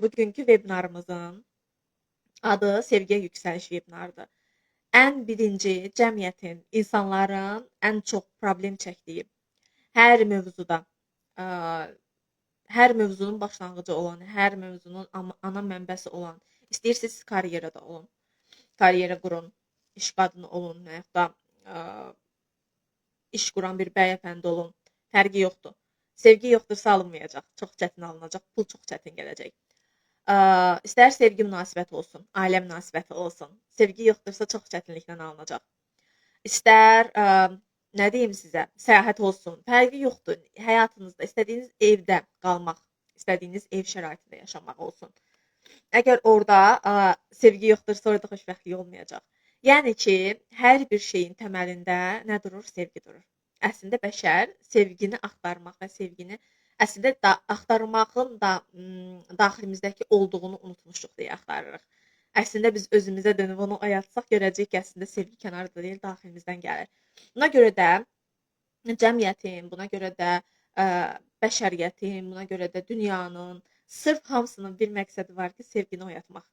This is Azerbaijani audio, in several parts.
Bugünkü webinarımızın adı Sevgiyə Yüksəliş webinarıdır. Ən birinci cəmiyyətin, insanların ən çox problem çəkdiyi hər mövzuda, ə, hər mövzunun başlanğıcı olan, hər mövzunun ana mənbəsi olan, istəyirsiniz karyerada olun, karyera qurun, iş qadını olun, və yaxud da ə, iş quran bir bəyəfəndi olun, fərqi yoxdur. Sevgi yoxdursa alınmayacaq, çox çətin alınacaq, pul çox çətin gələcək. İstər sevgi münasibəti olsun, ailə münasibəti olsun. Sevgi yoxdursa çox çətinliklə alınacaq. İstər nə deyim sizə, səyahət olsun, fərqi yoxdur. Həyatınızda istədiyiniz evdə qalmaq, istədiyiniz ev şəraitində yaşamaq olsun. Əgər orada sevgi yoxdursa, orada xoşbəxtlik olmayacaq. Yəni ki, hər bir şeyin təməlində nə durur? Sevgi durur. Əslində bəşər sevgini axtarmaq və sevgini əslində axtarmağın da daxilimizdəki olduğunu unutmuşuq deyə axtarırıq. Əslində biz özümüzə dönüb onu oyatsaq görəcəyik ki, əslində sevgi kənarda deyil, daxilimizdən gəlir. Buna görə də cəmiyyətin, buna görə də bəşəriyyətin, buna görə də dünyanın sırf hamısının bir məqsədi var ki, sevgini oyatmaq.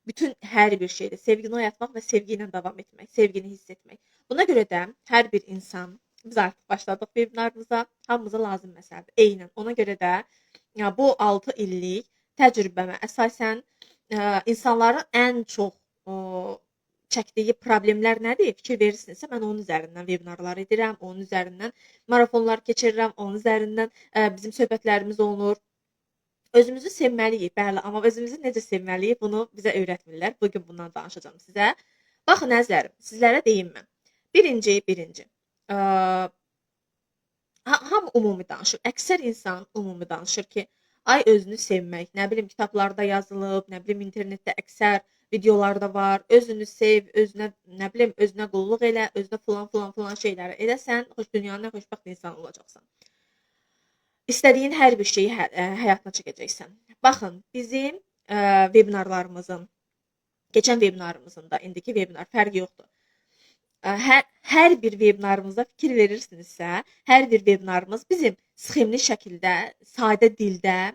Bütün hər bir şeydə sevgini oyatmaq və sevgi ilə davam etmək, sevgini hiss etmək. Buna görə də hər bir insan, biz artıq başladıq webinarımıza, hamımıza lazım məsələdir. Eynən. Ona görə də bu 6 illik təcrübəmə əsasən insanların ən çox çəkdiyi problemlər nədir? Fikir verirsinizsə, mən onun üzərindən webinarlar edirəm, onun üzərindən marafonlar keçirirəm, onun üzərindən bizim söhbətlərimiz olunur. Özümüzü sevməliyik, bəli, amma özümüzü necə sevməliyik, bunu bizə öyrətmirlər. Bugün bundan danışacağam sizə. Baxın əzizlərim, sizlərə deyim mən. Birinci. Hamı ümumi danışır. Əksər insan ümumi danışır ki, ay özünü sevmək, nə bilim kitablarda yazılıb, nə bilim internetdə əksər videolarda var. Özünü sev, özünə, nə bilim, özünə qulluq elə, özünə falan şeyləri eləsən, dünyanın ən xoşbəxt insanı olacaqsan. İstədiyin hər bir şeyi həyatına çəkəcəksən. Baxın, bizim webinarlarımızın, keçən webinarımızın da, indiki webinar fərqi yoxdur. Hər bir webinarımızda fikir verirsinizsə, hər bir webinarımız bizim sxemli şəkildə, sadə dildə,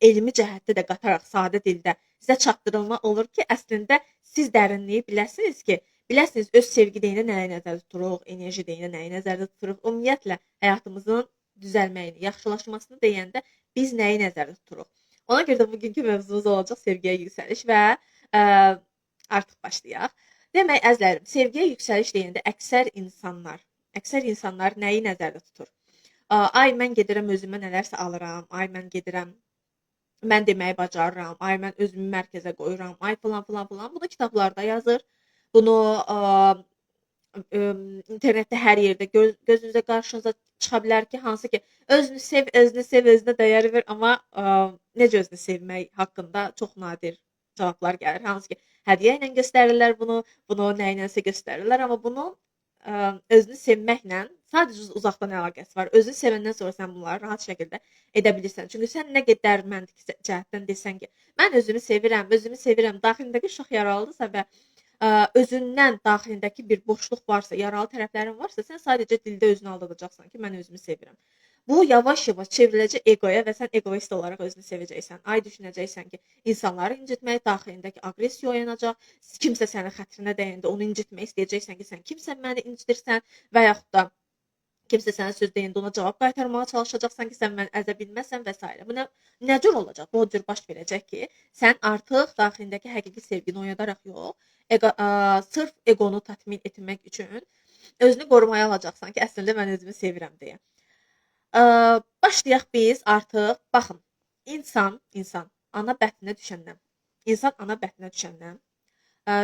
elmi cəhətdə də qataraq sadə dildə sizə çatdırılma olur ki, əslində siz dərinliyi biləsiniz ki, biləsiniz öz sevgi deyində nəyi nəzərdə tuturuq, enerji deyində nəyi nəzərdə tuturuq, ümumiyyətlə həyatımızın düzəlməyini, yaxşılaşmasını deyəndə biz nəyi nəzərdə tuturuq. Ona görə də bugünkü mövzumuz olacaq sevgiyə yüksəliş və artıq başlayaq. Demək, əzizlərim, sevgiyə yüksəliş deyəndə əksər insanlar nəyi nəzərdə tutur? Ay, mən gedirəm özümə nələrsə alıram, ay, mən gedirəm, mən deməyi bacarıram, ay, mən özümü mərkəzə qoyuram, ay, falan. Bunu kitablarda yazır. Bunu internetdə hər yerdə gözünüzə qarşınıza çıxa bilər ki, hansı ki, özünü sev, özünə dəyər ver, amma necə özünü sevmək haqqında çox nadir cavablar gəlir. Hansı ki, hədiyyə ilə göstərirlər bunu nə ilənsə göstərirlər, amma bunun özünü sevməklə sadəcə uzaqdan əlaqəsi var. Özünü sevəndən sonra sən bunları rahat şəkildə edə bilirsən. Çünki sən nə qədər məntiqi cəhətdən desən ki, mən özümü sevirəm, daxilindəki uşaq yaralıdırsa və özündən daxilindəki bir boşluq varsa, yaralı tərəflərin varsa, sən sadəcə dildə özünü aldadacaqsan ki, mən özümü sevirəm. Bu yavaş-yavaş çevriləcək egoya və sən egoist olaraq özünü sevəcəksən. Ay, düşünəcəksən ki, insanları incitmək, daxilindəki aqressiya oyanacaq, kimsə sənin xətrinə dəyəndə onu incitmək istəyəcəksən ki, sən kimsən məni incitirsən və yaxud da kimsə sənə söz deyəndə ona cavab qaytarmağa çalışacaqsan ki, sən məni əzə bilməsən və s. Bu nə cür olacaq? Bu cür baş verəcək ki, sən artıq daxilindəki həqiqi sevgini oyadaraq yox, sırf egonu tatmin etmək üçün özünü qorumaya alacaqsan ki, əslində mən özümü sevirəm deyə. Başlayaq biz artıq, baxın, insan ana bətninə düşəndən,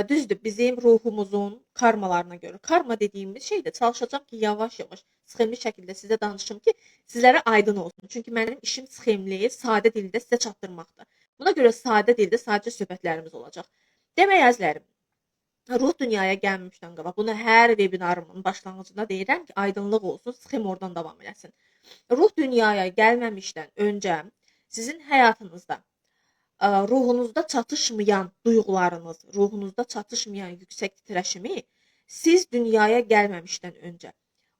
düzdür, bizim ruhumuzun karmalarına görə. Karma dediyimiz şey də çalışacaq ki, yavaş-yavaş sxemli şəkildə sizə danışım ki, sizlərə aydın olsun. Çünki mənim işim sxemli, sadə dildə sizə çatdırmaqdır. Buna görə sadə dildə sadəcə söhbətlərimiz olacaq. Demək, əzizlərim, ruh dünyaya gəlməmişdən qabaq, bunu hər webinarımın başlanğıcında deyirəm ki, aydınlıq olsun, sxem oradan davam eləsin. Ruh dünyaya gəlməmişdən öncə sizin həyatınızda ruhunuzda çatışmayan duyğularınız, ruhunuzda çatışmayan yüksək titreşimi siz dünyaya gəlməmişdən öncə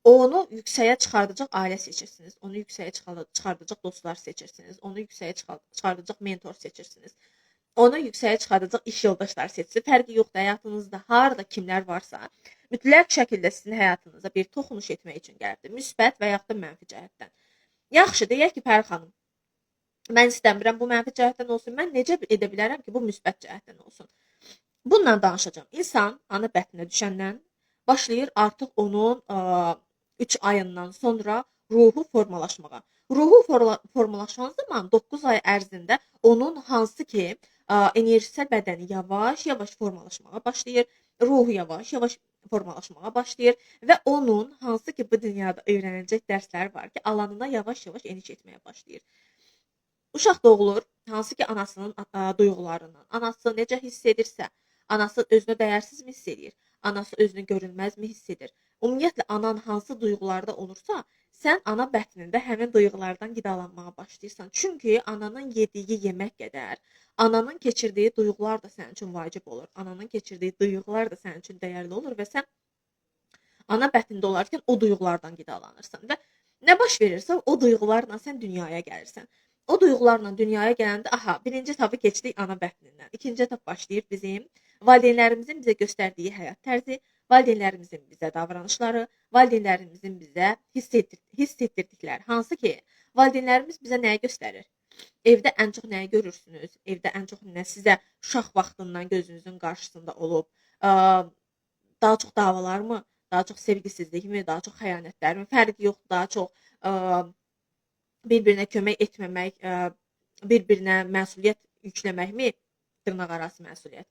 onu yüksəyə çıxardacaq ailə seçirsiniz, onu yüksəyə çıxardacaq dostlar seçirsiniz, onu yüksəyə çıxardacaq mentor seçirsiniz. onu yüksəyə çıxardacaq iş yoldaşları seçsin. Fərqi yoxdur, həyatınızda harda kimlər varsa, mütləq şəkildə sizin həyatınıza bir toxunuş etmək üçün gəlibdir. Müsbət və yaxud da mənfi cəhətdən. Yaxşı, deyək ki, Pəri xanım, mən istəmirəm bu mənfi cəhətdən olsun. Mən necə edə bilərəm ki, bu müsbət cəhətdən olsun? Bununla danışacağam. İnsan ana bətninə düşəndən başlayır artıq onun 3 ayından sonra ruhu formalaşmağa. Ruhu formalaşan zaman 9 ay ərzində onun hansı ki enerjisel bədəni yavaş-yavaş formalaşmağa başlayır, ruhu yavaş-yavaş formalaşmağa başlayır və onun hansı ki bu dünyada öyrənəcək dərslər var ki, alanına yavaş-yavaş eniş etməyə başlayır. Uşaq doğulur, hansı ki anasının duyğularından, anası necə hiss edirsə, anası özünü dəyərsizmi hiss edir, anası özünü görünməzmi hiss edir. Ümumiyyətlə anan hansı duyğularda olursa, sən ana bətnində həmin duyğulardan qidalanmağa başlayırsan. Çünki ananın yediyi yemək qədər ananın keçirdiyi duyğular da sənin üçün vacib olur. Ananın keçirdiyi duyğular da sənin üçün dəyərli olur və sən ana bətnində olarkən o duyğulardan qidalanırsan və nə baş verirsə o duyğularla sən dünyaya gəlirsən. O duyğularla dünyaya gələndə, aha, birinci etapı keçdik ana bətnindən. İkinci etap başlayır bizim valideynlərimizin bizə göstərdiyi həyat tərzi, valideynlərimizin bizə davranışları, valideynlərimizin bizə hiss etdirdikləri. Hansı ki, valideynlərimiz bizə nəyi göstərir? Evdə ən çox nəyi görürsünüz? Evdə ən çox nə sizə uşaq vaxtından gözünüzün qarşısında olub? Daha çox davalarmı? Daha çox sevgisizlikmi? Daha çox xəyanətlərmi? Fərqi yoxdur, daha çox bir-birinə kömək etməmək, bir-birinə məsuliyyət yükləməkmi? Dırnaqarası məsuliyyət.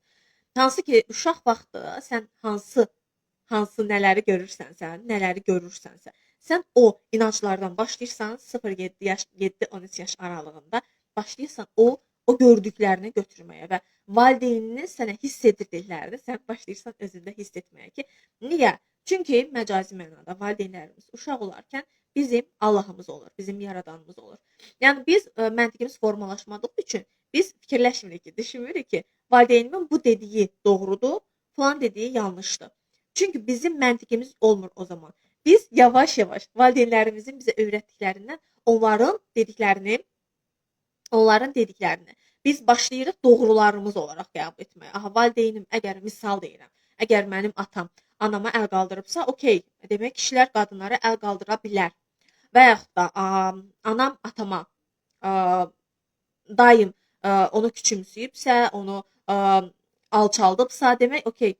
Hansı ki, uşaq vaxtı sən hansı nələri görürsənsə, sən o inanclardan başlayırsan, 0-7 yaş, 7-13 yaş aralığında başlayırsan o gördüklərini götürməyə və valideyninin sənə hiss etdirdiklərini sən başlayırsan özündə hiss etməyə ki, niyə? Çünki məcazi mənada valideynlərimiz uşaq olarkən bizim Allahımız olur, bizim yaradanımız olur. Yəni biz məntiqimiz formalaşmadığı üçün biz fikirləşmirik ki, düşünmürük ki, valideynimin bu dediyi doğrudur, falan dediyi yanlışdır. Çünki bizim məntiqimiz olmur o zaman. Biz yavaş-yavaş valideynlərimizin bizə öyrətdiklərindən onların dediklərini biz başlayırıq doğrularımız olaraq qəbul etməyə. Aha, valideynim, əgər misal deyirəm, əgər mənim atam anama əl qaldırıbsa, okey, demək kişilər qadınlara əl qaldıra bilər. Və yaxud da anam atama daim onu küçümsüyübsə, onu alçaldıbsa, demək okey,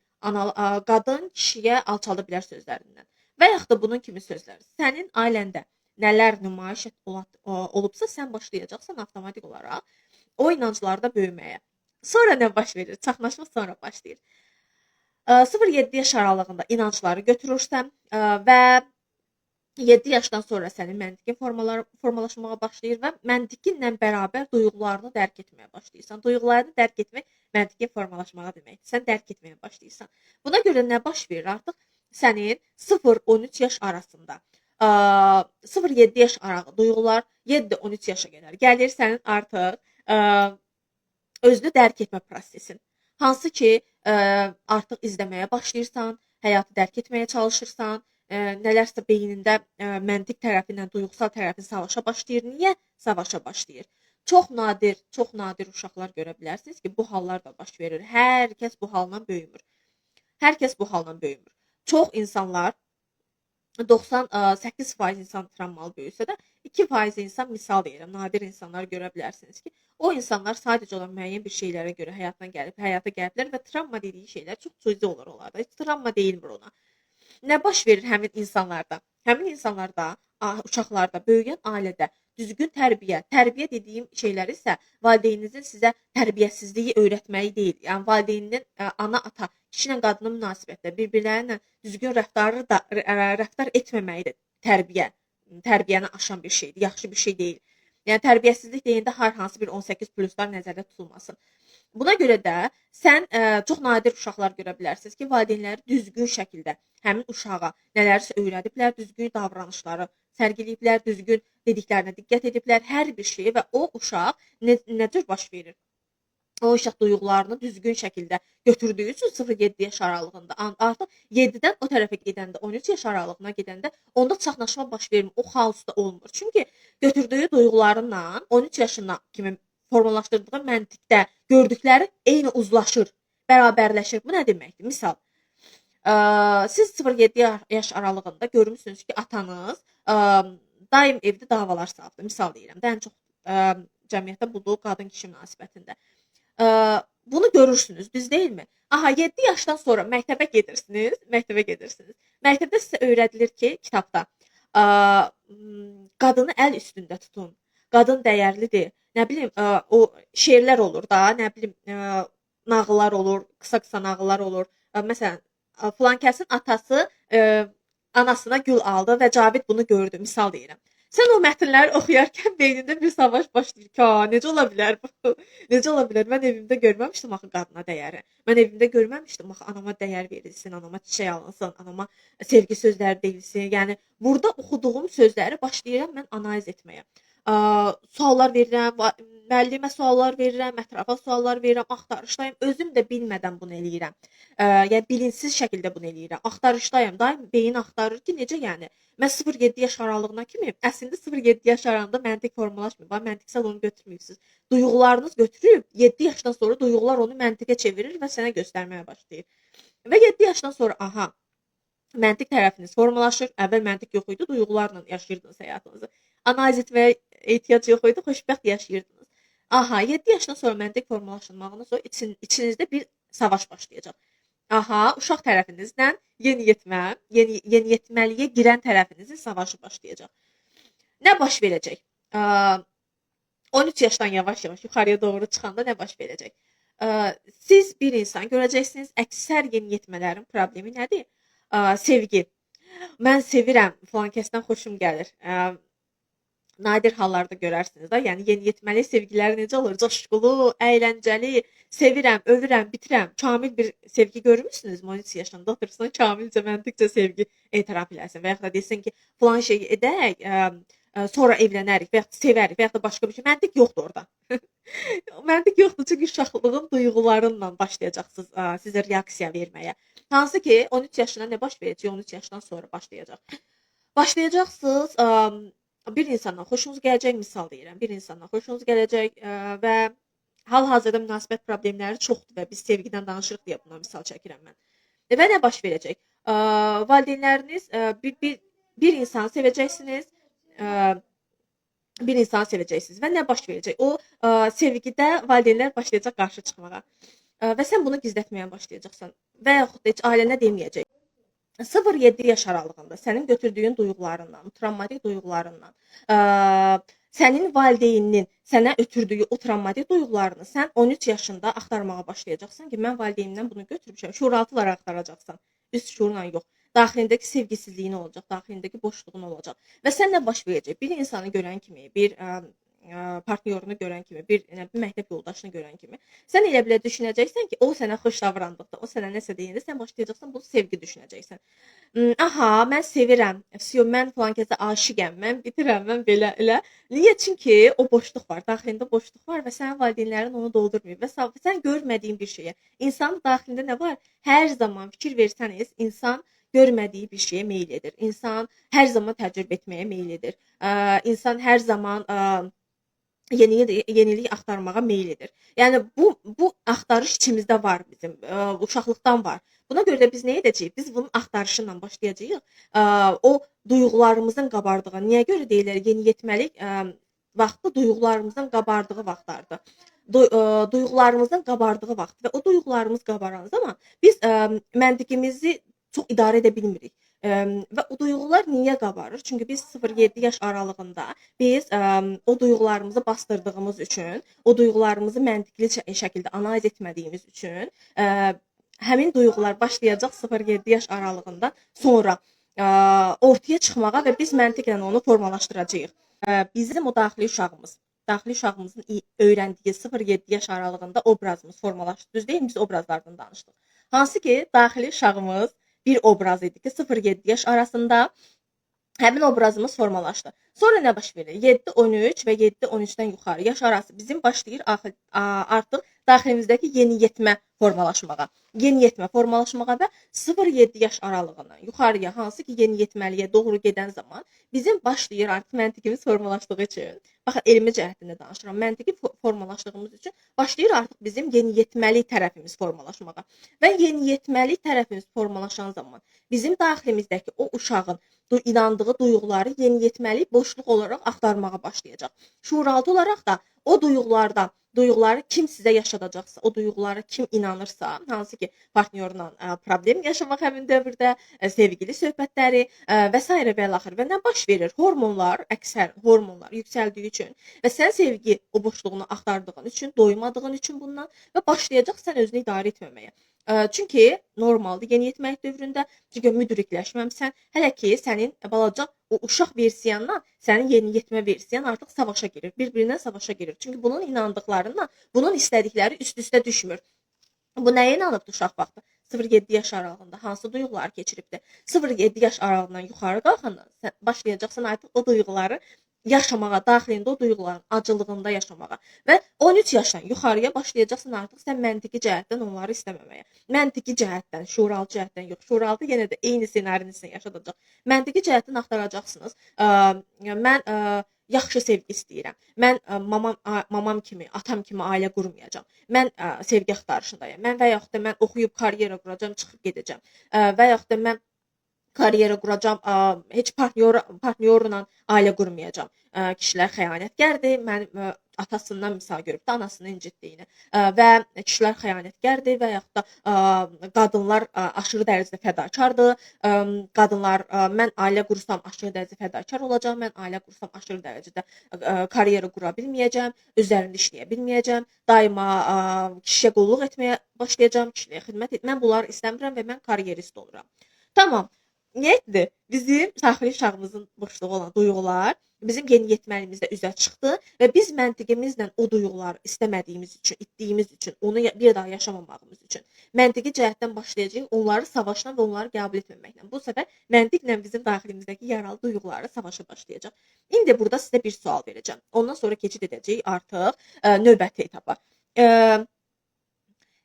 qadın kişiyə alçalda bilər sözlərindən. Və yaxud da bunun kimi sözlər. Sənin ailəndə nələr nümayiş olubsa, sən başlayacaqsan avtomatik olaraq o inanclarda böyüməyə. Sonra nə baş verir? Çaxnaşma sonra başlayır. 0-7 yaş aralığında inancları götürürsən və 7 yaşdan sonra sənin məntiqin formalaşmağa başlayır və məntiqinlə bərabər duyğularını dərk etməyə başlayırsan. Duyğularını dərk etmək məntiqin formalaşmağa deməkdir. Sən dərk etməyə başlayırsan. Buna görə nə baş verir? Artıq sənin 0-13 yaş arasında 0-7 yaş arağı duyğular 7-13 yaşa qədər gəlir sənin artıq özünü dərk etmə prosesin. Hansı ki, artıq izləməyə başlayırsan, həyatı dərk etməyə çalışırsan, nələrsə beynində məntiq tərəfi ilə duyğusal tərəfi savaşa başlayır. Niyə savaşa başlayır? Çox nadir uşaqlar görə bilərsiniz ki, bu hallar da baş verir. Hər kəs bu halla böyümür. Çox insanlar 98% insan travmalı böyüsə də 2% insan, misal deyirəm, nadir insanlar görə bilərsiniz ki, o insanlar sadəcə olan müəyyən bir şeylərə görə həyata gəliblər və travma dediyi şeylər çox cüzi olur onlarda. Heç travma deyilmir ona. Nə baş verir həmin insanlarda? Həmin insanlarda, uşaqlarda, böyüyən ailədə düzgün tərbiyə dediyim şeylər isə valideyninizin sizə tərbiyəsizliyi öyrətməyi deyil. Yəni valideyninin ana, ata, kişi ilə qadının münasibətdə bir-birləri ilə düzgün rəftar etməməyi də tərbiyəni aşan bir şeydir, yaxşı bir şey deyil. Yəni tərbiyəsizlik deyəndə hər hansı bir 18 pluslar nəzərdə tutulmasın. Buna görə də sən çox nadir uşaqlar görə bilərsiniz ki, valideynləri düzgün şəkildə həmin uşağa nələrsə öyrədiblər, düzgün davranışları sərgiləyiblər, düzgün dediklərinə diqqət ediblər, hər bir şeyi və o uşaq nə cür baş verir? O uşaq duyğularını düzgün şəkildə götürdüyü üçün 0-7 yaş aralığında artıq 7-dən o tərəfə gedəndə, 13 yaş aralığına gedəndə onda çaxnaşma baş vermir, o xaosda olmur. Çünki götürdüyü duyğularından 13 yaşına kimi formalaşdırdığı məntiqdə gördükləri eyni uzlaşır, bərabərləşir. Bu nə deməkdir? Misal, siz 0-7 yaş aralığında görmüsünüz ki, atanız daim evdə davalar saldı. Misal deyirəm də, ən çox cəmiyyətdə bulduğu qadın-kişi münasibətində. Bunu görürsünüz, düz deyilmi? Aha, 7 yaşdan sonra məktəbə gedirsiniz. Məktəbdə sizə öyrədilir ki, kitabda qadını əl üstündə tutun. Qadın dəyərlidir. Nə bilim, o şeirlər olur da, nə bilim, nağıllar olur, qısa-qısa nağıllar olur. Məsələn, filan kəsin atası anasına gül aldı və Cavid bunu gördü, misal deyirəm. Sən o mətnləri oxuyarkən beynində bir savaş başlayır ki, necə ola bilər bu? Necə ola bilər? Mən evimdə görməmişdim axı qadına dəyəri. Mən evimdə görməmişdim axı anama dəyər verilsin, anama çiçək alınsın, anama sevgi sözləri deyilsin. Yəni burada oxuduğum sözləri başlayıram mən analiz etməyə. Suallar verirəm, müəllimə suallar verirəm, ətrafa suallar verirəm, axtarışdayım. Özüm də bilmədən bunu eləyirəm. Yəni bilinçsiz şəkildə bunu eləyirəm. Axtarışdayım. Daim beyin axtarır ki, necə yəni? Mən 0-7 yaş aralığına kimi, əslində 0-7 yaş aralığında məntiq formalaşmır. Bax, məntiqsel onu götürmürsünüz. Duyğularınız götürüb 7 yaşdan sonra duyğular onu məntiqə çevirir və sənə göstərməyə başlayır. Və 7 yaşdan sonra aha, məntiq tərəfiniz formalaşır. Əvvəl məntiq yox idi, duyğularla yaşayırdınız həyatınızı. Analiz etməyə ehtiyac yox idi, xoşbəxt yaşayırdınız. Aha, 7 yaşdan sonra məntiq formalaşdırmağından sonra içinizdə bir savaş başlayacaq. Aha, uşaq tərəfinizlə yeniyetməliyə girən tərəfinizin savaşı başlayacaq. Nə baş verəcək? 13 yaşdan yavaş-yavaş yuxarıya doğru çıxanda nə baş verəcək? Siz bir insan görəcəksiniz, əksər yeniyetmələrin problemi nədir? Sevgi. Mən sevirəm, falan kəsdən xoşum gəlir. Nadir hallarda görərsiniz də. Yəni yeniyetməli sevgiləri necə olur? Coşqulu, əyləncəli, sevirəm, övürəm, bitirəm. Kamil bir sevgi görmüsünüzmü? 13 yaşında otursun, kamilcə, məntiqcə sevgi etiraf eləsin və yaxud da desin ki, falan şey edək, sonra evlənərik və yaxud da sevərik və yaxud da başqa bir şey. Məntiq yoxdur orada. Məntiq yoxdur, çünki uşaqlığın duyğularınla başlayacaqsınız sizə reaksiya verməyə. Hansı ki, 13 yaşına nə baş verəcək? 13 yaşdan sonra başlayacaq. Başlayacaqsınız bir insandan xoşunuz gələcək, misal deyirəm, bir insandan xoşunuz gələcək və hal-hazırda münasibət problemləri çoxdur və biz sevgidən danışırıq deyə buna misal çəkirəm mən. Və nə baş verəcək? Valideynləriniz bir insanı sevəcəksiniz, və nə baş verəcək? O sevgidə valideynlər başlayacaq qarşı çıxmağa və sən bunu gizlətməyə başlayacaqsan və yaxud da heç ailənə deməyəcək. 0-7 yaş aralığında sənin götürdüyün duyğularından, travmatik duyğularından, sənin valideyninin sənə ötürdüyü o travmatik duyğularını sən 13 yaşında axtarmağa başlayacaqsan ki, mən valideynimdən bunu götürmüşəm. Şuuraltı olaraq axtaracaqsan, üst şuurla yox. Daxilindəki sevgisizliyin olacaq, daxilindəki boşluğun olacaq. Və sən nə baş verəcək? Bir insanı görən kimi, bir partnyorunu görən kimi, bir məktəb yoldaşını görən kimi, sən elə bilə düşünəcəksən ki, o sənə xoş davrandıqda, o sənə nəsə deyəndə sən başlayacaqsan bunu sevgi düşünəcəksən. Aha, mən sevirəm, mən falan kəsə aşiqəm, mən bitirəm, mən belə elə. Niyə? Çünki o boşluq var, daxilində boşluq var və sənin valideynlərin onu doldurmuyor və sən görmədiyin bir şeyə. İnsanın daxilində nə var? Hər zaman fikir versəniz, insan görmədiyi bir şeyə meyl edir. İnsan hər zaman təcrübə etməyə meyl edir. İnsan hər zaman yenilik axtarmağa meyl edir. Yəni bu axtarış içimizdə var bizim, uşaqlıqdan var. Buna görə də biz nə edəcəyik? Biz bunun axtarışıyla başlayacağıq. O duyğularımızın qabardığı, niyə görə deyirlər yeniyetməlik vaxtı duyğularımızın qabardığı vaxtlardır. Duyğularımızın qabardığı vaxt və o duyğularımız qabaran zaman biz məntiqimizi çox idarə edə bilmirik. Və o duyğular niyə qabarır? Çünki biz 0-7 yaş aralığında biz o duyğularımızı bastırdığımız üçün, o duyğularımızı məntiqli şəkildə analiz etmədiyimiz üçün həmin duyğular başlayacaq 0-7 yaş aralığından sonra ortaya çıxmağa və biz məntiqlə onu formalaşdıracağıq. Bizim o daxili uşağımızın öyrəndiyi 0-7 yaş aralığında obrazımız formalaşdı. Düz deyil, biz obrazlardan danışdıq. Hansı ki, daxili uşağımız bir obraz idi ki, 0-7 yaş arasında Həmin obrazımız formalaşdı. Sonra nə baş verir? 7-13 və 7-13-dən yuxarı yaş arası bizim başlayır artıq daxilimizdəki yeniyetmə formalaşmağa. Yeniyetmə formalaşmağa və 0-7 yaş aralığından yuxarıya hansı ki yeniyetməliyə doğru gedən zaman bizim başlayır artıq məntiqimiz formalaşdığı üçün. Baxın, elmi cəhətdən danışıram. Məntiqi formalaşdığımız üçün başlayır artıq bizim yeniyetməli tərəfimiz formalaşmağa. Və yeniyetməli tərəfimiz formalaşan zaman bizim daxilimizdəki o uşağın inandığı duyğuları yeniyetməli boşluq olaraq axtarmağa başlayacaq. Şuuraltı olaraq da o duyğuları kim sizə yaşadacaqsa, o duyğulara kim inanırsa, hansı ki partnyorla problem yaşamaq həmin dövrdə, sevgili söhbətləri və s. və ilaxır. Və nə baş verir? Əksər hormonlar yüksəldiyi üçün və sən sevgi o boşluğunu axtardığın üçün, doymadığın üçün bundan və başlayacaqsan özünü idarə etməməyə. Çünki normaldır yeniyetməlik dövründə, çünki müdrikləşməmisən, hələ ki sənin balaca o uşaq versiyanla sənin yeniyetmə versiyan artıq savaşa girir, bir-birinə savaşa girir. Çünki bunun inandıqlarınla bunun istədikləri üst-üstə düşmür. Bu nəyə inanıbdı uşaq vaxtı? 0-7 yaş aralığında hansı duyğular keçiribdi? 0-7 yaş aralığından yuxarı qalxandan sən başlayacaqsan artıq o duyğuları yaşamağa, daxilində o duyğuların acılığında yaşamağa və 13 yaşdan yuxarıya başlayacaqsan artıq sən məntiqi cəhətdən onları istəməməyə. Məntiqi cəhətdən, şuuraltı cəhətdən yox. Şuuraltı yenə də eyni ssenarini sizə yaşadacaq. Məntiqi cəhətdən axtaracaqsınız. Mən yaxşı sevgi istəyirəm. Mən mamam kimi, atam kimi ailə qurmayacağam. Mən sevgi axtarışındayam. Mən və yaxud da mən oxuyub karyera quracağam, çıxıb gedəcəm. Və yaxud da mən karyera quracağam, heç partnyorla ailə qurmayacağam. Kişilər xəyanətkardır. Mənim atasından misal görüb də anasını incitdiyini və kişilər xəyanətkardır və yaxud da qadınlar aşırı dərəcədə fədakardır. Qadınlar mən ailə qursam aşırı dərəcədə fədakar olacağam. Mən ailə qursam aşırı dərəcədə karyera qura bilməyəcəm, üzərində işləyə bilməyəcəm. Daima kişiyə qulluq etməyə başlayacağam, kişiyə xidmət etmə. Mən bunları istəmirəm və mən karyerist oluram. Tamam. Niyyətdir, bizim daxili uşağımızın boşluğu olan duyğular bizim yeniyetməliyimizdə üzə çıxdı və biz məntiqimizlə o duyğuları istəmədiyimiz üçün, itdiyimiz üçün, onu bir daha yaşamamağımız üçün məntiqi cəhətdən başlayacağıq onları savaşla və onları qəbul etməməklə. Bu səfər məntiqlə bizim daxilimizdəki yaralı duyğuları savaşa başlayacaq. İndi burada sizə bir sual verəcəm. Ondan sonra keçid edəcəyik artıq növbəti etapa.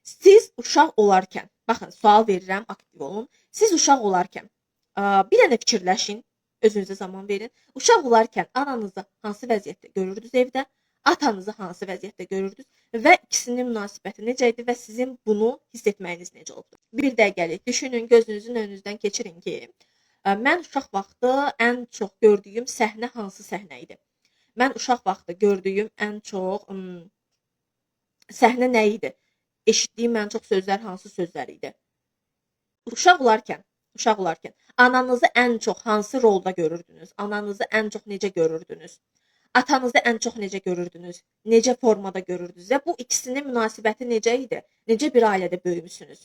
Siz uşaq olarkən, baxın, sual verirəm, aktiv olun. Siz uşaq olarkən bir dənə fikirləşin, özünüzə zaman verin. Uşaq olarkən ananızı hansı vəziyyətdə görürdünüz evdə, atanızı hansı vəziyyətdə görürdünüz və ikisinin münasibəti necə idi və sizin bunu hiss etməyiniz necə oldu? Bir dəqiqəlik düşünün, gözünüzün önünüzdən keçirin ki, mən uşaq vaxtı ən çox gördüyüm səhnə hansı səhnə idi? Mən uşaq vaxtı gördüyüm ən çox səhnə nə idi? Eşitdiyim ən çox sözlər hansı sözlər idi? Uşaq olarkən ananızı ən çox hansı rolda görürdünüz? Ananızı ən çox necə görürdünüz? Atanızı ən çox necə görürdünüz? Necə formada görürdünüz? Və bu ikisinin münasibəti necə idi? Necə bir ailədə böyümüsünüz?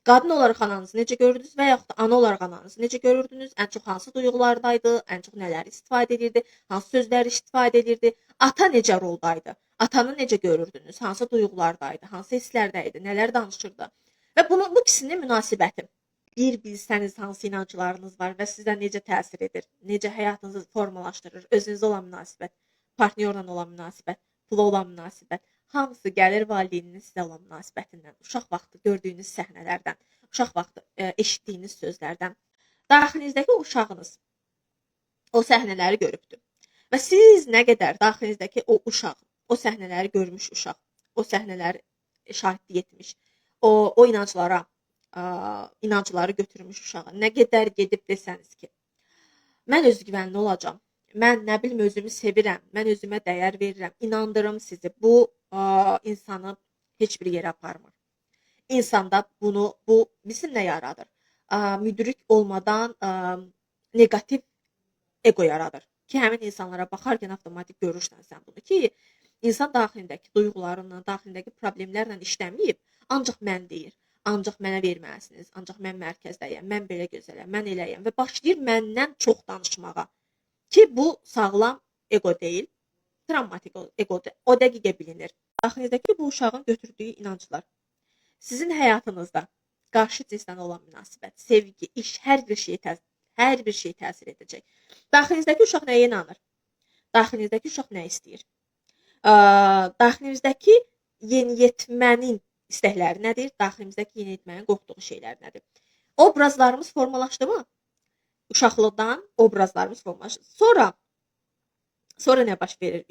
Qadın olaraq ananızı necə görürdünüz və yaxud da ana olaraq ananızı necə görürdünüz? Ən çox hansı duyğulardaydı? Ən çox nələri istifadə edirdi? Hansı sözləri istifadə edirdi? Ata necə roldaydı? Atanı necə görürdünüz? Hansı duyğulardaydı? Hansı hisslərdəydi? Nələr danışırdı? Və bu ikisinin münasibəti. Bir bilsəniz hansı inanclarınız var və sizə necə təsir edir? Necə həyatınızı formalaşdırır? Özünüzə olan münasibət, partnyorla olan münasibət, pula olan münasibət. Hamısı gəlir valideyninin sizə olan münasibətindən, uşaq vaxtı gördüyünüz səhnələrdən, uşaq vaxtı eşitdiyiniz sözlərdən. Daxilinizdəki uşağınız o səhnələri görübdür. Və siz nə qədər daxilinizdəki o uşaq, o səhnələri görmüş uşaq, o səhnələri şahidlik etmiş, o inancları götürmüş uşağa, nə qədər gedib desəniz ki, mən özgüvənli olacağam, mən nə bilim özümü sevirəm, mən özümə dəyər verirəm, inandırım sizi, bu insanı heç bir yerə aparmır. İnsanda bu bizim nə yaradır? Müdrik olmadan negativ ego yaradır. Ki həmin insanlara baxarkən avtomatik görürsən sən bunu ki, insan daxilindəki duyğularla, daxilindəki problemlərlə işləməyib, ancaq mən deyir, ancaq mənə verməlisiniz, ancaq mən mərkəzdəyəm, mən belə gözələm, mən eləyəm və başlayır məndən çox danışmağa. Ki bu sağlam ego deyil, travmatik egodur. O dəqiqə bilinir. Daxilindəki bu uşağın götürdüyü inanclar sizin həyatınızda qarşı cinsdən olan münasibət, sevgi, iş, hər bir şeyi Hər bir şey təsir edəcək. Daxilinizdəki uşaq nəyə inanır? Daxilinizdəki uşaq nə istəyir? Daxilimizdəki yeniyetmənin istəkləri nədir? Daxilimizdəki yeniyetmənin qorxduğu şeylər nədir? Obrazlarımız formalaşdımı? Uşaqlıqdan obrazlarımız formalaşır. Sonra nə baş verir?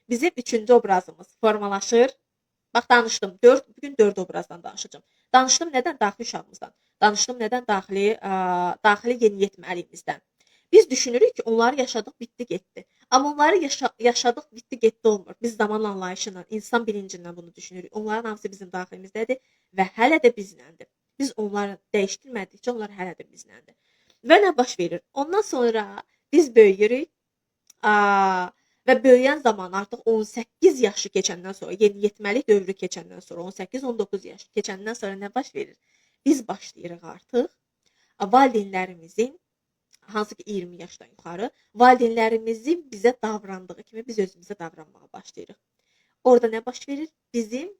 Bizim üçüncü obrazımız formalaşır. Bax danışdım. Bugün 4 obrazdan danışacağam. Danışdım nədən? Daxili uşağımızdan. Danışdım nədən? Daxili yeniyetməliyimizdən. Biz düşünürük ki, onları yaşadıq, bitdi, getdi. Amma onları yaşadıq, bitdi, getdi olmur. Biz zaman anlayışından, insan bilincindən bunu düşünürük. Onların hamısı bizim daxilimizdədir və hələ də bizləndir. Biz onları dəyişdirmədikcə onlar hələ də bizləndir. Və nə baş verir? Ondan sonra biz böyüyürük və böyüyən zaman artıq 18 yaşı keçəndən sonra, yeniyetməlik dövrü keçəndən sonra, 18-19 yaş keçəndən sonra nə baş verir? Biz başlayırıq artıq valideynlərimizin, hansı ki 20 yaşdan yuxarı, valideynlərimizin bizə davrandığı kimi biz özümüzə davranmağa başlayırıq. Orada nə baş verir? Bizim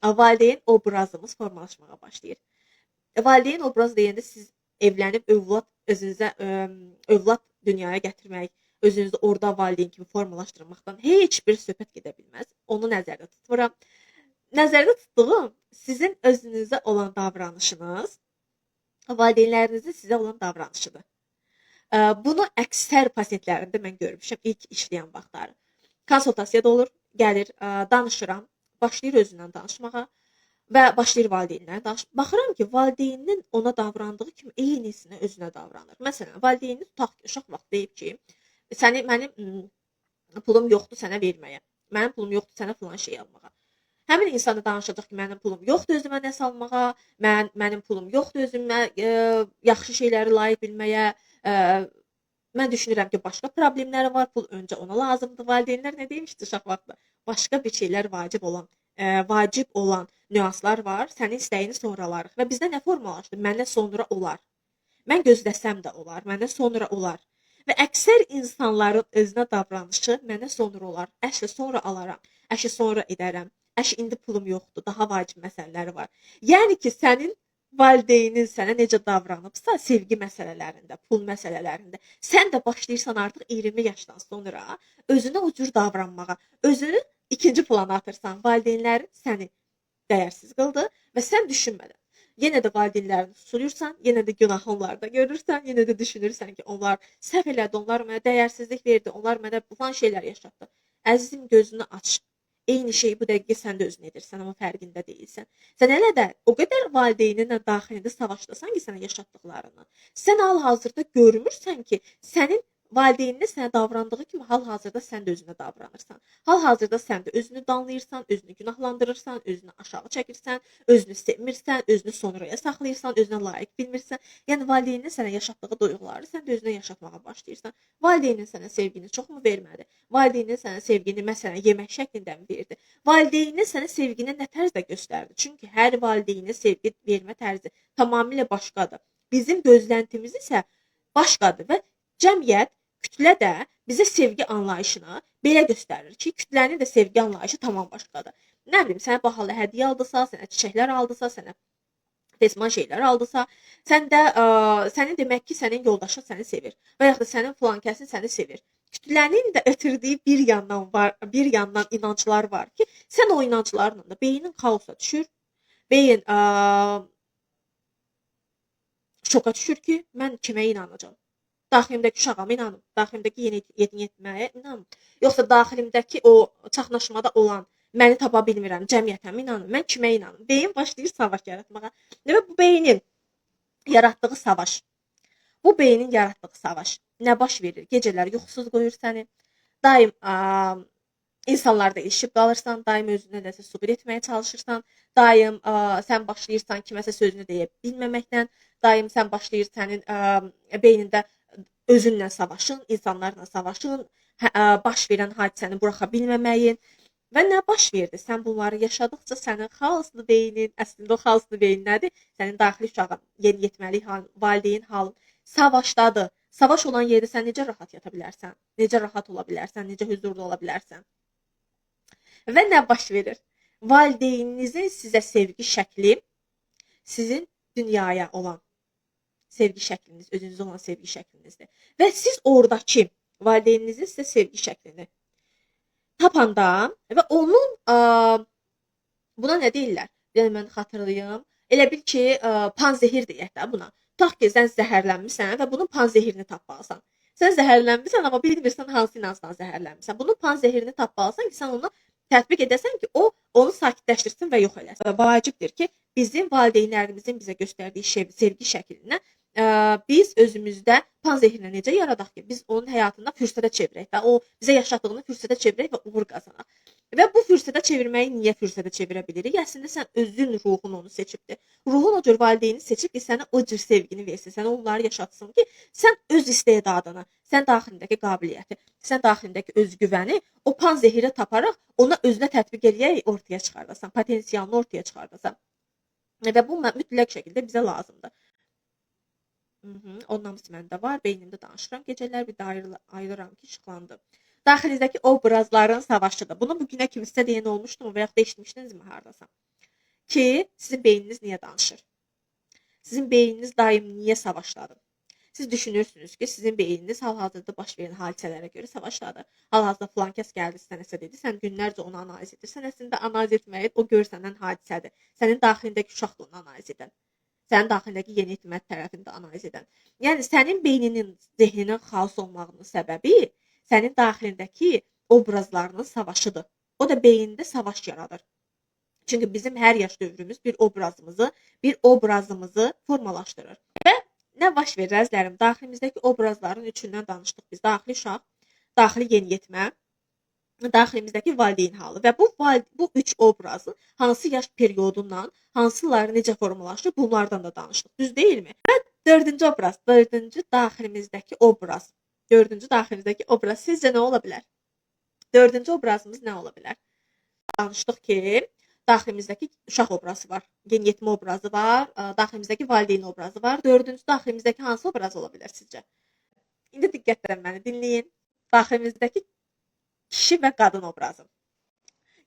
valideyn obrazımız formalaşmağa başlayır. Valideyn obrazı deyəndə siz evlənib övlad dünyaya gətirmək, özünüzü orada valideyn kimi formalaşdırmaqdan heç bir söhbət gedə bilməz. Onu nəzərdə tuturam. Nəzərdə tutduğum sizin özünüzə olan davranışınız valideynlərinizin sizə olan davranışıdır. Bunu əksər pasientlərimdə mən görmüşəm ilk işləyən vaxtları. Konsultasiyada olur, gəlir, danışıram, başlayır özündən danışmağa və başlayır valideynlərlə danışmağa. Baxıram ki, valideynin ona davrandığı kimi eynisini özünə davranır. Məsələn, valideyni tutaq ki, uşaq vaxt deyib ki, mənim pulum yoxdur sənə verməyə. Mənim pulum yoxdur sənə filan şey almağa. Həmin insana danışacaq ki, mənim pulum yoxdur özümə nəsə almağa, mənim pulum yoxdur özümə yaxşı şeyləri layiq bilməyə. Mən düşünürəm ki, başqa problemləri var, pul öncə ona lazımdır. Valideynlər nə demişdi uşaq vaxtında? Başqa bir şeylər vacib olan nüanslar var, sənin istəyini sonralarıq. Və bizdə nə formalaşdı? Məndən sonra olar. Mən gözləsəm də olar, məndən sonra olar. Və əksər insanların özünə davranışı məndən sonra olar. Əşi sonra alaram, əşi sonra edərəm. Əşi indi pulum yoxdur, daha vacib məsələləri var. Yəni ki, sənin valideynin sənə necə davranıbsa, sevgi məsələlərində, pul məsələlərində, sən də başlayırsan artıq 20 yaşdan sonra özünə o cür davranmağa, özünü ikinci plana atırsan. Valideynlərin səni dəyərsiz qıldı və sən düşünmədən. Yenə də valideynlərini suçluyursan, yenə də günahı onlarda görürsən, yenə də düşünürsən ki, onlar səhv elədi, onlar mənə dəyərsizlik verdi, onlar mənə falan şeylər yaşatdı. Əzizim, gözünü aç. Eyni şeyi bu dəqiqə sən də özün edirsən, amma fərqində deyilsən. Sən hələ də o qədər valideyninlə daxilində savaşdasan ki, sənə yaşatdıqlarını. Sən hal-hazırda görmürsən ki, sənin valideynin sənə davrandığı kimi hal-hazırda sən də özünə davranırsan. Hal-hazırda sən də özünü danlayırsan, özünü günahlandırırsan, özünü aşağı çəkirsən, özünü sevmirsən, özünü sonraya saxlayırsan, özünə layiq bilmirsən. Yəni valideynin sənə yaşatdığı duyğuları sən də özünə yaşatmağa başlayırsan. Valideynin sənə sevgini çoxmu vermədi? Valideynin sənə sevgini məsələn yemək şəklində mi verdi? Valideynin sənə sevgini nə tərzdə göstərdi? Çünki hər valideynin sevgi vermə tərzi tamamilə başqadır. Bizim gözləntimiz isə başqadır və cəmiyyət, kütlə də bizə sevgi anlayışını belə göstərir ki, kütlənin də sevgi anlayışı tamam başqadır. Nə bilim, sənə bahalı hədiyyə aldısa, sənə çiçəklər aldısa, sənə fesman şeylər aldısa, sənin demək ki, sənin yoldaşın səni sevir və yaxud da sənin filan kəsin səni sevir. Kütlənin də ötürdüyü bir yandan inanclar var ki, sən o inanclarla da beynin xaosa düşür, beyin şoka düşür ki, mən kimə inanacağam? Daxilimdəki uşağıma inanım, daxilimdəki yeniyetməyə inanım, yoxsa daxilimdəki o çaxnaşmada olan məni tapa bilmirəm, cəmiyyətə inanım, mən kimə inanım? Beyin başlayır savaş yaratmağa. Və bu beynin yaratdığı savaş nə baş verir? Gecələr yuxusuz qoyur səni, daim insanlarda ilişib qalırsan, daim özünə nəsə sübut etməyə çalışırsan, daim sən başlayırsan kiməsə sözünü deyə bilməməkdən, daim sən başlayır sənin beynində özünlə savaşın, insanlarla savaşın, baş verən hadisəni buraxa bilməməyin və nə baş verdi? Sən bunları yaşadıqca sənin xaoslu beynin, əslində o xaoslu beyin nədir? Sənin daxili uşağın, yeniyetməlik halın, valideyn halın savaşdadır. Savaş olan yerdə sən necə rahat yata bilərsən? Necə rahat ola bilərsən? Necə huzurlu ola bilərsən? Və nə baş verir? Valideyninizin sizə sevgi şəkli sizin dünyaya olan sevgi şəkliniz, özünüzə olan sevgi şəklinizdir. Və siz oradakı valideyninizin sizə sevgi şəklini tapanda və onun buna nə deyirlər? Yəni mən xatırlayım. Elə bil ki, panzehir deyək də buna. Tutaq ki, sən zəhərlənmisən və bunun panzehirini tapmalısan. Sən zəhərlənmisən, amma bilmirsən hansı ilancdan zəhərlənmisən. Bunun panzehirini tapmalısan ki, sən onu tətbiq edəsən ki, o onu sakitləşdirsin və yox eləsin. Və vacibdir ki, bizim valideynlərimizin bizə göstərdiyi sevgi şəklinə biz özümüzdə panzehirlə necə yaradaq ki, biz onun həyatında fürsətə çevirək və o bizə yaşatdığını fürsətə çevirək və uğur qazanaq. Və bu fürsətə çevirməyi niyə fürsətə çevirə bilirik? Əslində sən özün ruhun onu seçibdir. Ruhun o cür valideyni seçib ki, sənə o cür sevgini versin, sənə onları yaşatsın ki, sən öz istedadını, sən daxilindəki qabiliyyəti, sən daxilindəki özgüvəni o panzehirə taparaq ona özünə tətbiq eləyərək ortaya çıxardasan, potensialını ortaya çıxardasan. Və bu mütləq şəkildə bizə lazımdır. Ondan hamısı məndə var, beynimdə danışıram. Gecələr bir də ayırıram ki, işıqlandı. Daxilinizdəki obrazların savaşıdır. Bunu bugünə kimi sizə deyən olmuşdu mu və yaxud da eşitmişdinizmi hardasa? Ki, sizin beyniniz niyə danışır? Sizin beyniniz daim niyə savaşladı? Siz düşünürsünüz ki, sizin beyniniz hal-hazırda baş verən hadisələrə görə savaşladı. Hal-hazırda filan kəs gəldi, sənəsə dedi, sən günlərcə onu analiz edirsən. Əslində analiz etməyi o görsənən hadisədir. Sənin daxilindəki uşaq da onu analiz edən. Sənin daxilindəki yeni etimət tərəfini də analiz edən. Yəni, sənin beyninin, zehninin xaos olmağının səbəbi sənin daxilindəki obrazlarının savaşıdır. O da beynində savaş yaradır. Çünki bizim hər yaş dövrümüz bir obrazımızı formalaşdırır. Və nə baş verir əzlərim? Daxilimizdəki obrazların üçündən danışdıq biz. Daxili uşaq, daxili yeniyetmə, daxilimizdəki valideyn halı və bu üç obrazın hansı yaş periyodundan, hansıları necə formalaşır, bunlardan da danışdıq. Düz deyilmi? Və dördüncü obraz, dördüncü daxilimizdəki obraz sizcə nə ola bilər? Dördüncü obrazımız nə ola bilər? Danışdıq ki, daxilimizdəki uşaq obrazı var, yeniyetmə obrazı var, daxilimizdəki valideyn obrazı var. Dördüncü daxilimizdəki hansı obraz ola bilər sizcə? İndi diqqətlə məni dinləyin. Daxilimizdəki kişi və qadın obrazı.